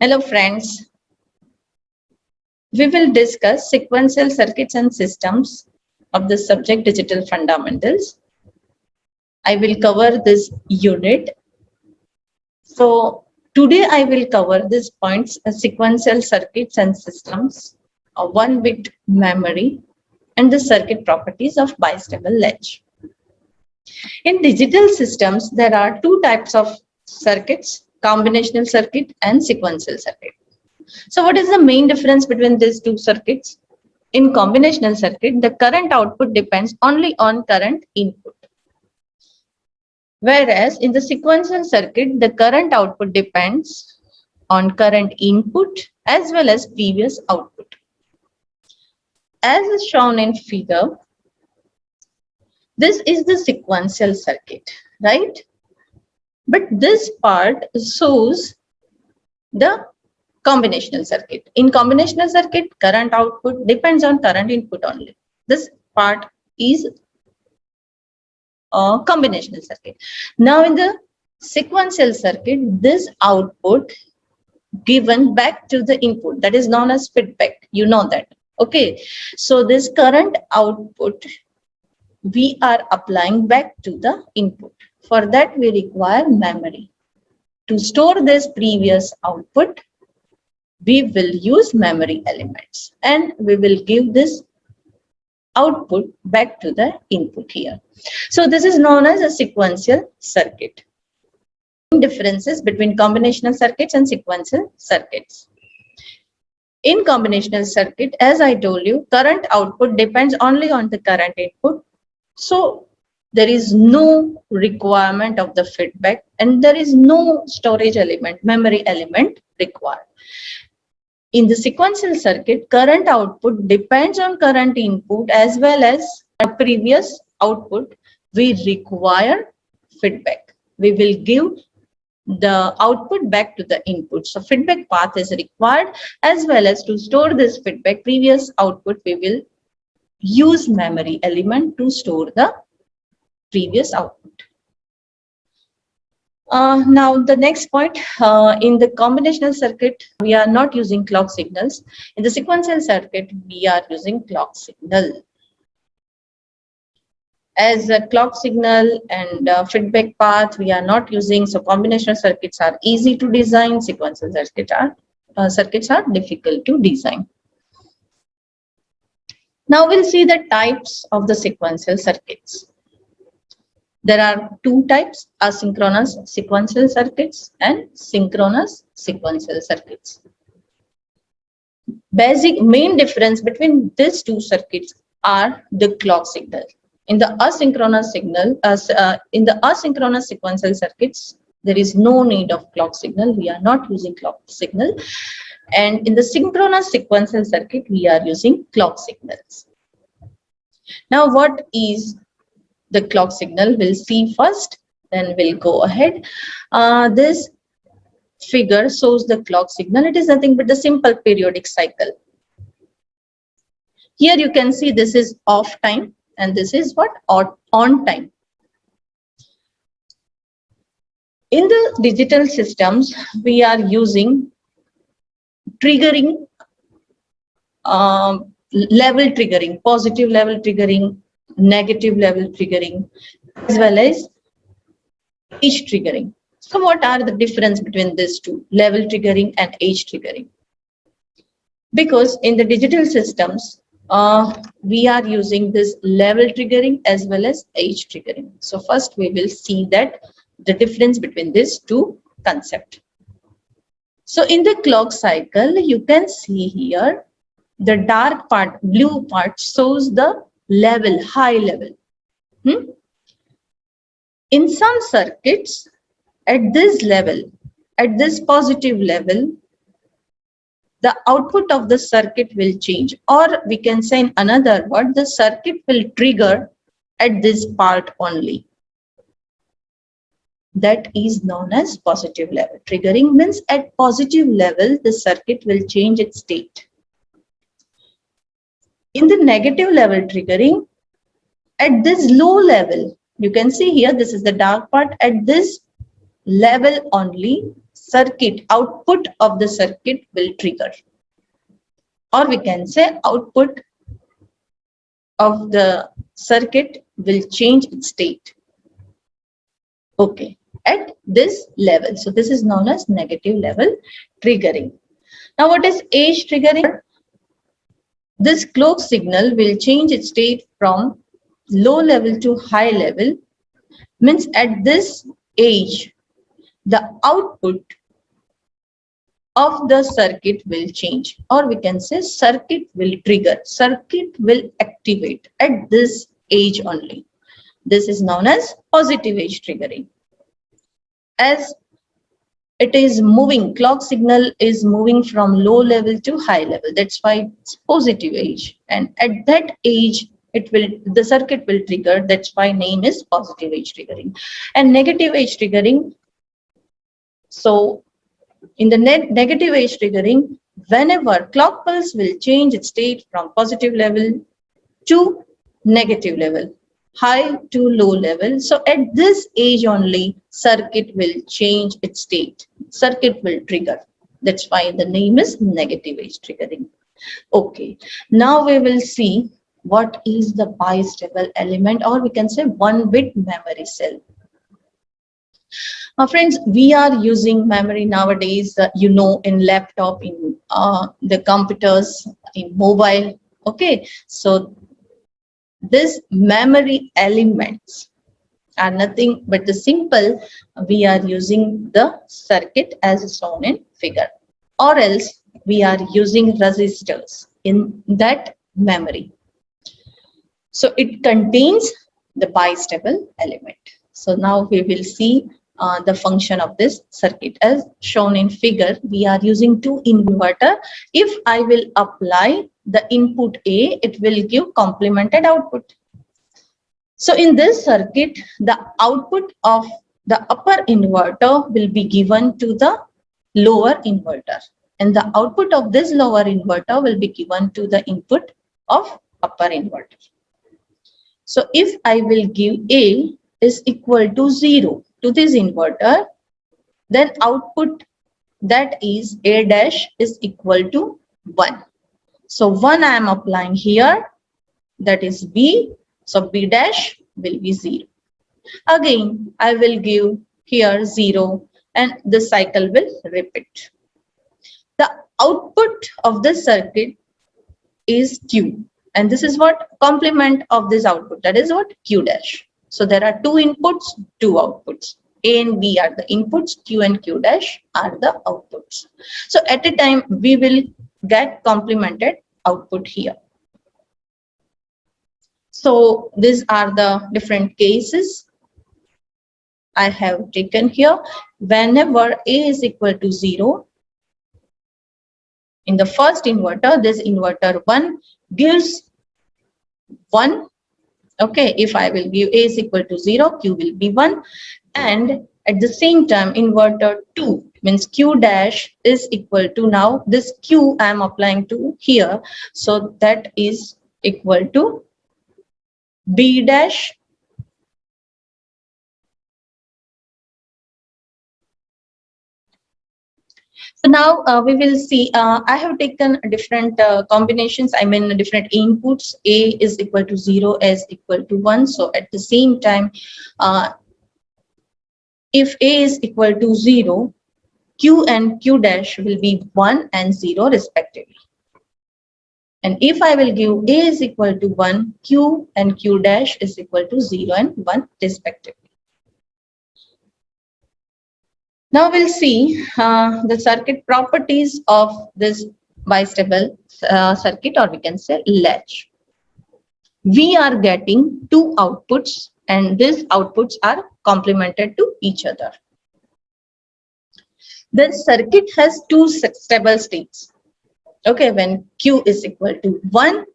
Hello friends, we will discuss sequential circuits and systems of the subject digital fundamentals. I will cover this unit. So today I will cover these points, sequential circuits and systems, a 1-bit memory and the circuit properties of bistable latch. In digital systems, there are two types of circuits, combinational circuit and sequential circuit. So what is the main difference between these two circuits? In combinational circuit, the current output depends only on current input. Whereas in the sequential circuit, the current output depends on current input as well as previous output. As is shown in figure, this is the sequential circuit, right? But this part shows the combinational circuit. In combinational circuit, current output depends on current input only. This part is a combinational circuit. Now in the sequential circuit, this output given back to the input, that is known as feedback. You know that. Okay. So this current output we are applying back to the input. For that we require memory. To store this previous output, we will use memory elements and we will give this output back to the input here. So this is known as a sequential circuit. Differences between combinational circuits and sequential circuits. In combinational circuit, as I told you, current output depends only on the current input. So there is no requirement of the feedback and there is no storage element, memory element required. In the sequential circuit, current output depends on current input as well as previous output. We require feedback. We will give the output back to the input. So feedback path is required, as well as to store this feedback previous output, we will use memory element to store the previous output. Now the next point, in the combinational circuit, we are not using clock signals. In the sequential circuit, we are using clock signal. As a clock signal and feedback path, we are not using. So combinational circuits are easy to design. Sequential circuits are difficult to design. Now we'll see the types of the sequential circuits. There are two types, asynchronous sequential circuits and synchronous sequential circuits. Basic main difference between these two circuits are the clock signal. In the asynchronous sequential circuits, there is no need of clock signal. We are not using clock signal. And in the synchronous sequential circuit, we are using clock signals. Now, what is the clock signal? We'll see first, then we'll go ahead. This figure shows the clock signal. It is nothing but the simple periodic cycle. Here you can see this is off time and this is what? On time. In the digital systems, we are using triggering, level triggering, positive level triggering, negative level triggering, as well as edge triggering. So what are the difference between these two, level triggering and edge triggering? Because in the digital systems, we are using this level triggering as well as edge triggering. So first we will see that the difference between these two concepts. So in the clock cycle, you can see here the dark part, blue part shows the level, high level. In some circuits, at this level, at this positive level, the output of the circuit will change, or we can say in another word, the circuit will trigger at this part only. That is known as positive level. Triggering means at positive level, the circuit will change its state. In the negative level triggering, at this low level, you can see here, this is the dark part, at this level only, circuit, output of the circuit will trigger, or we can say output of the circuit will change its state. Okay, at this level. So this is known as negative level triggering. Now what is age triggering? This clock signal will change its state from low level to high level. Means at this age, the output of the circuit will change, or we can say circuit will trigger, circuit will activate at this age only. This is known as positive age triggering. As it is moving, clock signal is moving from low level to high level. That's why it's positive age. And at that age, the circuit will trigger. That's why name is positive age triggering. And negative age triggering. So in the negative age triggering, whenever clock pulse will change its state from positive level to negative level, high to low level. So at this age only, circuit will change its state. Circuit will trigger. That's why the name is negative age triggering. Okay, now we will see what is the bistable element, or we can say 1-bit memory cell. Friends, we are using memory nowadays, in laptop, in the computers, in mobile. Okay, so these memory elements are nothing but the simple, we are using the circuit as shown in figure, or else we are using resistors in that memory. So it contains the bistable element. So now we will see the function of this circuit as shown in figure. We are using 2 inverter. If I will apply the input A, it will give complemented output. So in this circuit, the output of the upper inverter will be given to the lower inverter, and the output of this lower inverter will be given to the input of upper inverter. So if I will give A is equal to 0 to this inverter, then output, that is A dash, is equal to 1. So 1 I am applying here, that is B. So B dash will be 0. Again, I will give here 0, and the cycle will repeat. The output of this circuit is Q, and this is what complement of this output, that is what Q dash. So there are 2 inputs, 2 outputs. A and B are the inputs, Q and Q dash are the outputs. So at a time we will get complemented output here. So these are the different cases I have taken here. Whenever A is equal to 0, in the first inverter, this inverter 1 gives 1. Okay, if I will give A is equal to 0, Q will be 1. And at the same time, inverter 2 means Q dash is equal to, now this Q I am applying to here. So that is equal to B dash. So now we will see, I have taken different combinations, I mean different inputs. A is equal to 0, A is equal to 1. So at the same time, if A is equal to 0, Q and Q dash will be 1 and 0 respectively. And if I will give A is equal to 1, Q and Q dash is equal to 0 and 1 respectively. Now we'll see the circuit properties of this bistable circuit, or we can say latch. We are getting 2 outputs, and these outputs are complemented to each other. The circuit has 2 stable states. Okay, when Q is equal to 1,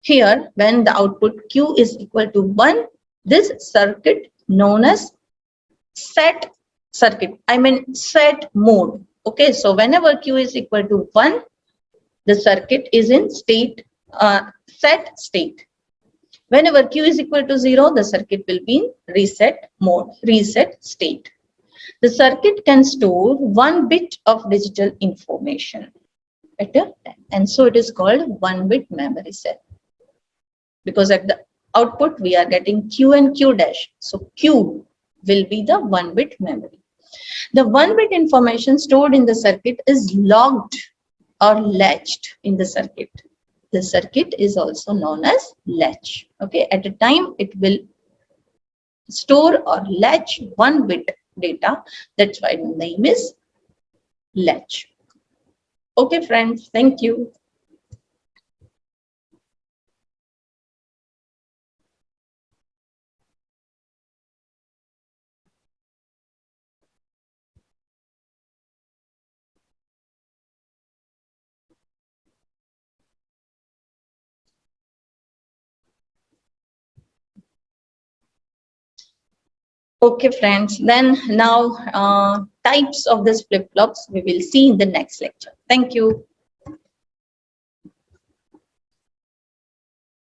here when the output Q is equal to 1, this circuit known as set circuit, I mean set mode. Okay, so whenever Q is equal to 1, the circuit is in state set state. Whenever Q is equal to 0, the circuit will be in reset mode, reset state. The circuit can store 1 bit of digital information at a time. And so it is called 1 bit memory cell, because at the output we are getting Q and Q dash. So Q will be the 1 bit memory. The 1 bit information stored in the circuit is logged or latched in the circuit. The circuit is also known as latch. Okay, at a time it will store or latch 1 bit data. That's why the name is latch. Okay, friends, thank you. Okay, friends, then now types of these flip-flops we will see in the next lecture. Thank you.